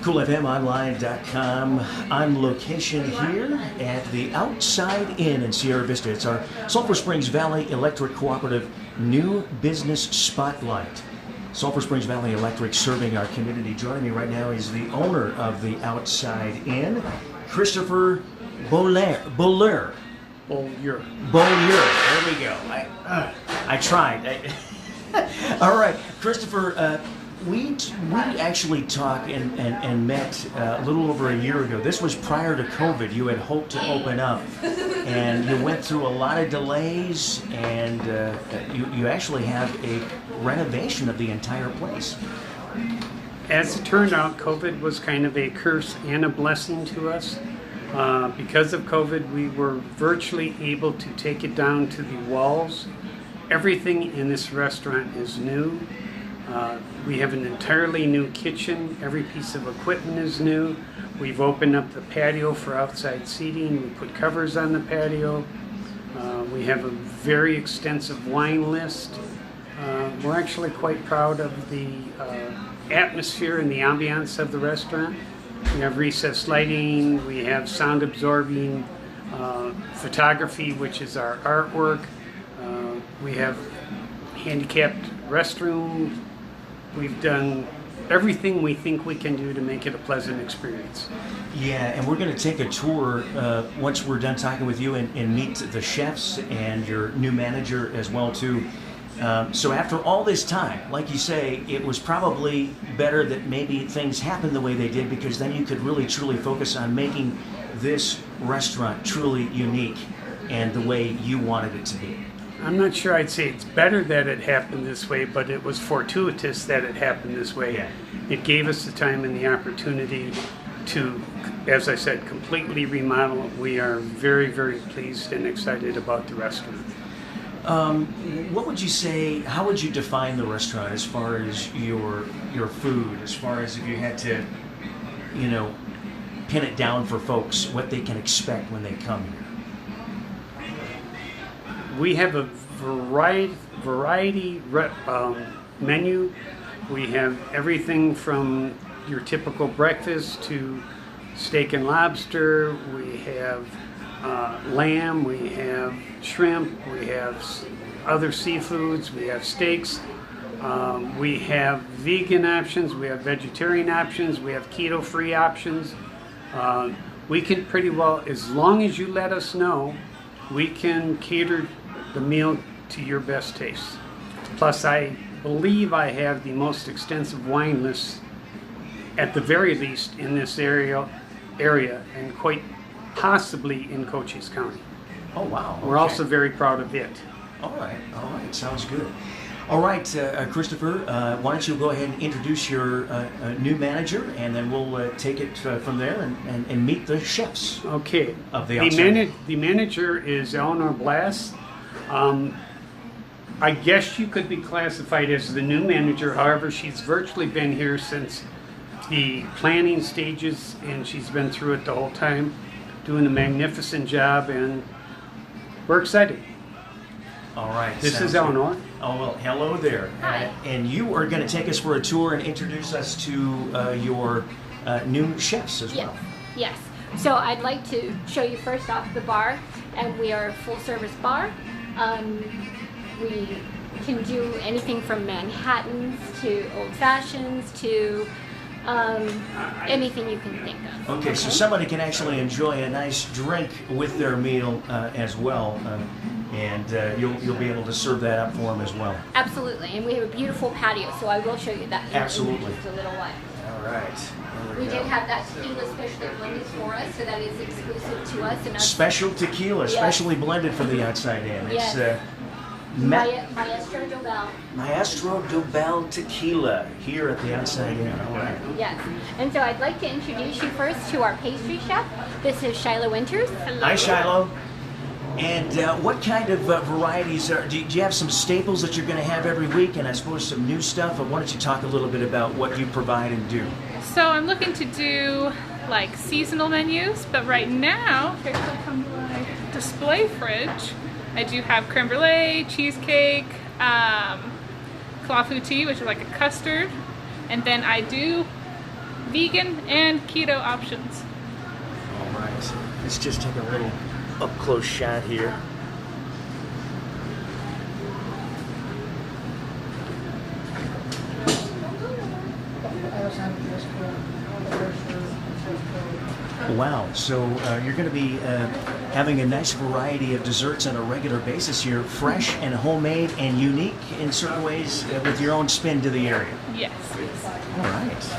CoolFMOnline.com. On location here at the Outside Inn in Sierra Vista. It's our Sulphur Springs Valley Electric Cooperative New Business Spotlight. Sulphur Springs Valley Electric serving our community. Joining me right now is the owner of the Outside Inn, Christopher Beaulieu. There we go. I tried. All right, Christopher, we actually talked and met a little over a year ago. This was prior to COVID. You had hoped to open up, and you went through a lot of delays, and you actually have a renovation of the entire place. As it turned out, COVID was kind of a curse and a blessing to us. Because of COVID, we were virtually able to take it down to the walls. Everything in this restaurant is new. We have an entirely new kitchen. Every piece of equipment is new. We've opened up the patio for outside seating. We put covers on the patio. We have a very extensive wine list. We're actually quite proud of the atmosphere and the ambiance of the restaurant. We have recessed lighting. We have sound absorbing photography, which is our artwork. We have handicapped restroom. We've done everything we think we can do to make it a pleasant experience. Yeah, and we're going to take a tour once we're done talking with you and meet the chefs and your new manager as well too. So after all this time, like you say, it was probably better that maybe things happened the way they did, because then you could really truly focus on making this restaurant truly unique and the way you wanted it to be. I'm not sure I'd say it's better that it happened this way, but it was fortuitous that it happened this way. Yeah. It gave us the time and the opportunity to, as I said, completely remodel. We are very, very pleased and excited about the restaurant. What would you say, how would you define the restaurant as far as your food, as far as if you had to, pin it down for folks, what they can expect when they come here? We have a variety menu. We have everything from your typical breakfast to steak and lobster. We have lamb, we have shrimp, we have other seafoods, we have steaks. We have vegan options, we have vegetarian options, we have keto-free options. We can pretty well, as long as you let us know, we can cater the meal to your best taste. Plus, I believe I have the most extensive wine list, at the very least, in this area and quite possibly in Cochise County. Oh, wow. Okay. We're also very proud of it. All right, sounds good. All right, Christopher, why don't you go ahead and introduce your new manager, and then we'll take it from there and meet the chefs. Okay. Of the outside. The manager is Eleanor Blass. I guess you could be classified as the new manager. However, she's virtually been here since the planning stages, and she's been through it the whole time, doing a magnificent job, and we're excited. All right. This is Eleanor. Oh, well, hello there. Hi. And you are going to take us for a tour and introduce us to your new chefs as well. Yes. So I'd like to show you first off the bar, and we are a full-service bar. We can do anything from Manhattans to Old Fashions to anything you can think of. Okay, so somebody can actually enjoy a nice drink with their meal as well, and you'll be able to serve that up for them as well. Absolutely, and we have a beautiful patio, so I will show you that Absolutely. in just a little while. All right. We did have that tequila specially blended for us, so that is exclusive to us. And Special tequila, Yes. specially blended for the Outside Inn. Yes. It's Maestro Dobel. Maestro Dobel tequila here at the Outside Inn. All right. Yes. And so I'd like to introduce you first to our pastry chef. This is Shiloh Winters. Hello. Hi, Shiloh. And what kind of varieties do you have? Some staples that you're going to have every week, and I suppose some new stuff? Or why don't you talk a little bit about what you provide and do? So I'm looking to do like seasonal menus, but right now, if I click on my display fridge, I do have creme brulee, cheesecake, clafouti, which is like a custard, and then I do vegan and keto options. All right. Let's just take a little up-close shot here. Wow, so you're going to be having a nice variety of desserts on a regular basis here, fresh and homemade and unique in certain ways with your own spin to the area. Yes. All right.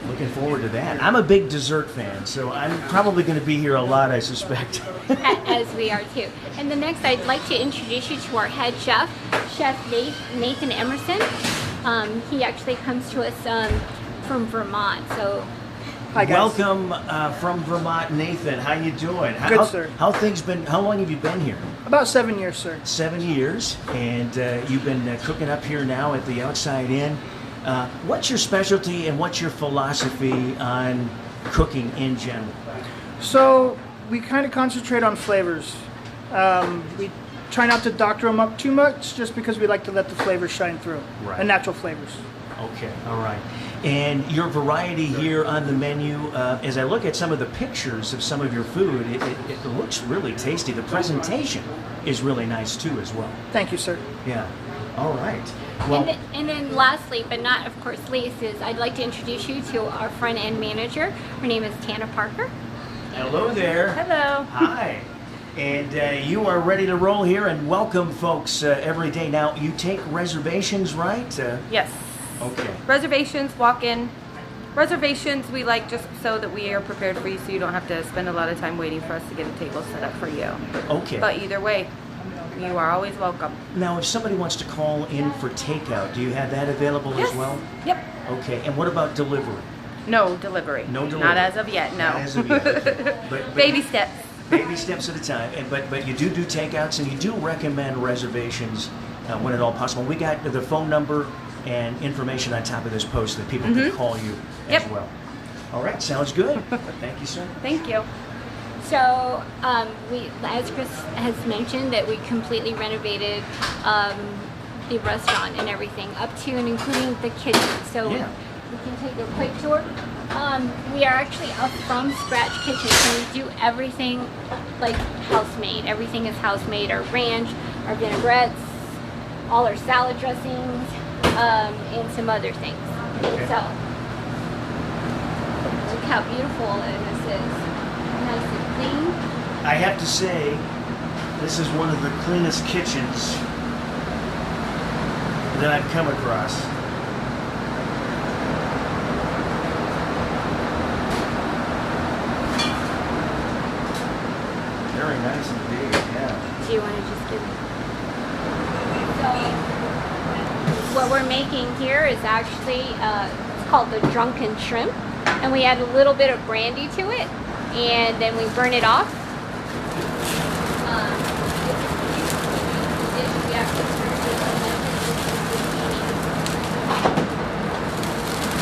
Looking forward to that. I'm a big dessert fan, so I'm probably going to be here a lot, I suspect. As we are too. And the next, I'd like to introduce you to our head chef, Chef Nathan Emerson. He actually comes to us from Vermont, so. Hi guys. Welcome from Vermont, Nathan. How you doing? Good, sir. How things been? How long have you been here? About 7 years, sir. 7 years, and you've been cooking up here now at the Outside Inn. What's your specialty and what's your philosophy on cooking in general? So we kind of concentrate on flavors. We try not to doctor them up too much just because we like to let the flavors shine through. Right. And natural flavors. Okay, all right. And your variety here on the menu, as I look at some of the pictures of some of your food, it looks really tasty. The presentation is really nice too as well. Thank you, sir. Yeah. All right. Well, And then lastly, but not of course least, is I'd like to introduce you to our front end manager. Her name is Tana Parker. hello there. Hello. Hi. And you are ready to roll here and welcome folks every day. Now, you take reservations, right? Yes. Okay. Reservations, walk-in. Reservations we like just so that we are prepared for you so you don't have to spend a lot of time waiting for us to get a table set up for you. Okay. But either way, you are always welcome. Now, if somebody wants to call in for takeout, do you have that available Yes. as well? Yep. Okay. And what about delivery? No delivery. No delivery. Not as of yet, no. Not as of yet. Okay. But Baby steps. baby steps at a time. And but you do takeouts, and you do recommend reservations when at all possible. We got the phone number and information on top of this post that people can call you as Yep. well. All right, sounds good. Thank you, sir. Thank you. So we, as Chris has mentioned, that we completely renovated the restaurant and everything up to and including the kitchen. So Yeah. we can take a quick tour. We are actually a from scratch kitchen, so we do everything like house made. Everything is house made. Our ranch, our vinaigrettes, all our salad dressings, and some other things. Okay. So look how beautiful this is. Nice and clean. I have to say, this is one of the cleanest kitchens that I've come across. Very nice indeed, yeah. Do you want to just give me? So, what we're making here is actually, it's called the drunken shrimp. And we add a little bit of brandy to it. And then we burn it off.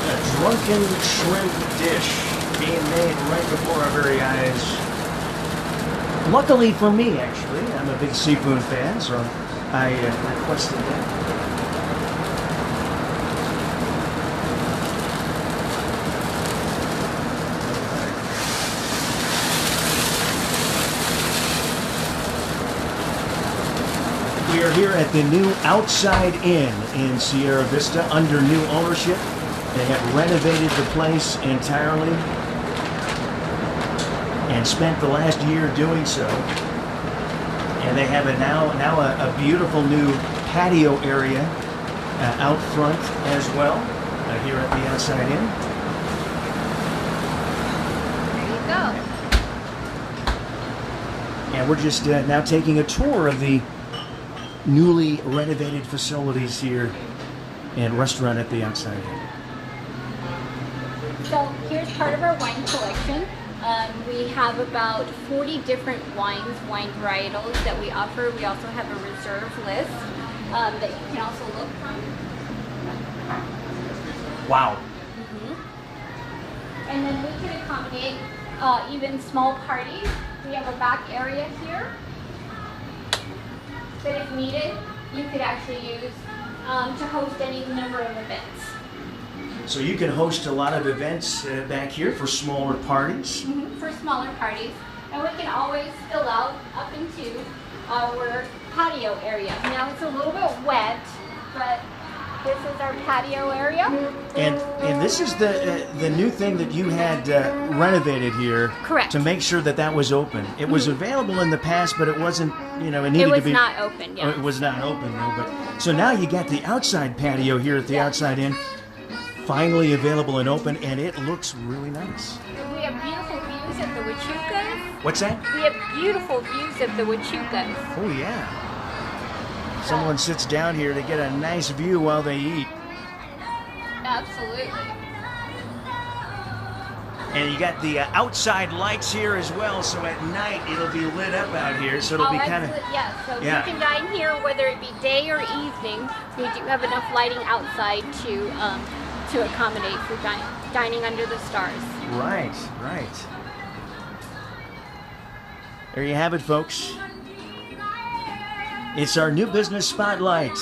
A drunken shrimp dish being made right before our very eyes. Luckily for me, actually, I'm a big seafood fan, so I requested that. We are here at the new Outside Inn in Sierra Vista under new ownership. They have renovated the place entirely and spent the last year doing so. And they have now a beautiful new patio area out front as well here at the Outside Inn. There you go. And we're just now taking a tour of the newly renovated facilities here and restaurant at the Outside Inn. So here's part of our wine collection. We have about 40 different wines, wine varietals that we offer. We also have a reserve list that you can also look from. Wow. And then we can accommodate even small parties. We have a back area here that if needed, you could actually use to host any number of events. So you can host a lot of events back here for smaller parties. For smaller parties. And we can always spill out up into our patio area. Now it's a little bit wet, but this is our patio area. And this is the new thing that you had renovated here. Correct. To make sure that that was open. It was available in the past, but it wasn't, you know, it needed It was to be. not open, Oh, yeah. it was not open, no. But so now you got the outside patio here at the Outside Inn, finally available and open, and it looks really nice. We have beautiful views of the Huachucas. What's that? We have beautiful views of the Huachucas. Oh yeah. Someone sits down here to get a nice view while they eat. Absolutely. And you got the outside lights here as well, so at night it'll be lit up out here, so it'll be kind of. Yeah, so Yeah. you can dine here whether it be day or evening. We do have enough lighting outside to accommodate for dining under the stars. Right, right. There you have it, folks. It's our new business spotlight.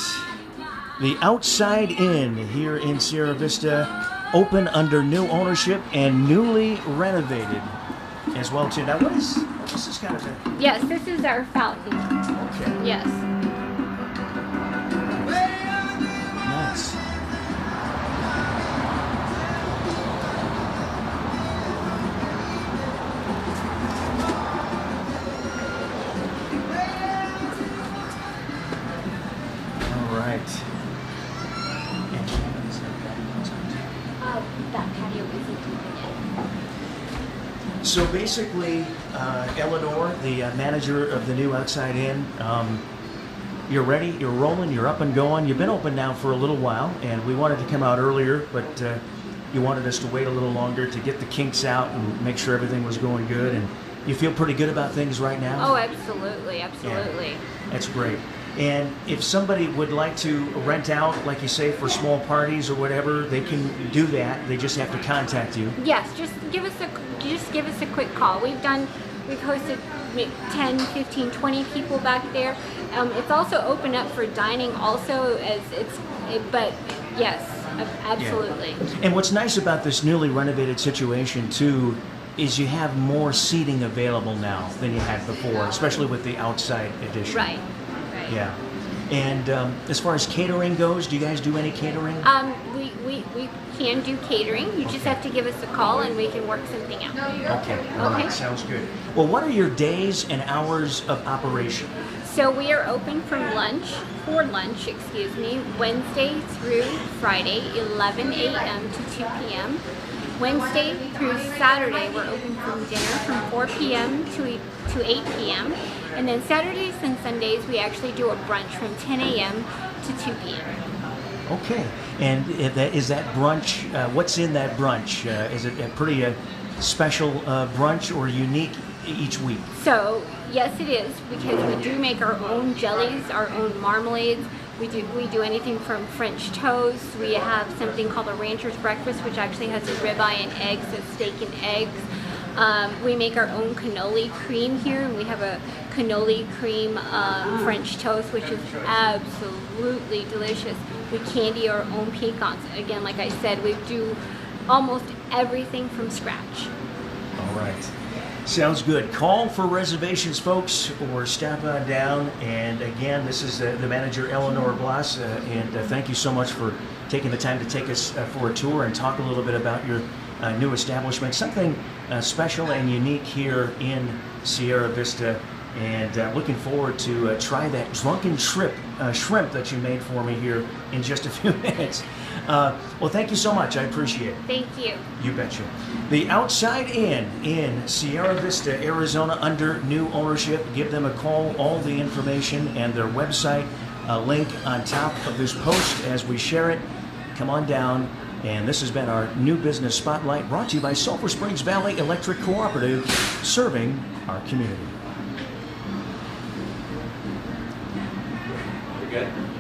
The Outside Inn here in Sierra Vista, open under new ownership and newly renovated as well too. Now, this is kind of a. Yes, this is our fountain. Okay. Yes. Nice. All right. That patio isn't open yet. So basically, Eleanor, the manager of the new Outside Inn, you're ready, you're rolling, you're up and going. You've been open now for a little while, and we wanted to come out earlier, but you wanted us to wait a little longer to get the kinks out and make sure everything was going good. And you feel pretty good about things right now? Oh, absolutely, absolutely. Yeah, that's great. And if somebody would like to rent out, like you say, for small parties or whatever, they can do that. They just have to contact you. Yes, just give us a quick call. We've hosted 10, 15, 20 people back there. It's also open up for dining also but yes, absolutely. Yeah. And what's nice about this newly renovated situation too is you have more seating available now than you had before, especially with the outside edition. Right. Yeah. And as far as catering goes, do you guys do any catering? We can do catering. You just have to give us a call and we can work something out. Okay. All right. Sounds good. Well, what are your days and hours of operation? So we are open for lunch, Wednesday through Friday, 11 a.m. to 2 p.m. Wednesday through Saturday, we're open from dinner from 4 p.m. to 8 p.m. And then Saturdays and Sundays, we actually do a brunch from 10 a.m. to 2 p.m. Okay. And is that brunch, what's in that brunch? Is it a pretty special brunch or unique each week? So, yes it is, because we do make our own jellies, our own marmalades. We do anything from French toast. We have something called a rancher's breakfast, which actually has a ribeye and eggs, so steak and eggs. We make our own cannoli cream here, and we have a cannoli cream French toast, which is absolutely delicious. We candy our own pecans. Again, like I said, we do almost everything from scratch. All right. Sounds good. Call for reservations, folks, or stop on down. And again, this is the manager, Eleanor Blas, and thank you so much for taking the time to take us for a tour and talk a little bit about your new establishment. Something special and unique here in Sierra Vista. And looking forward to try that drunken shrimp that you made for me here in just a few minutes. Well, thank you so much. I appreciate it. Thank you. You betcha. The Outside Inn in Sierra Vista, Arizona, under new ownership. Give them a call. All the information and their website, a link on top of this post as we share it. Come on down. And this has been our new business spotlight, brought to you by Sulphur Springs Valley Electric Cooperative, serving our community.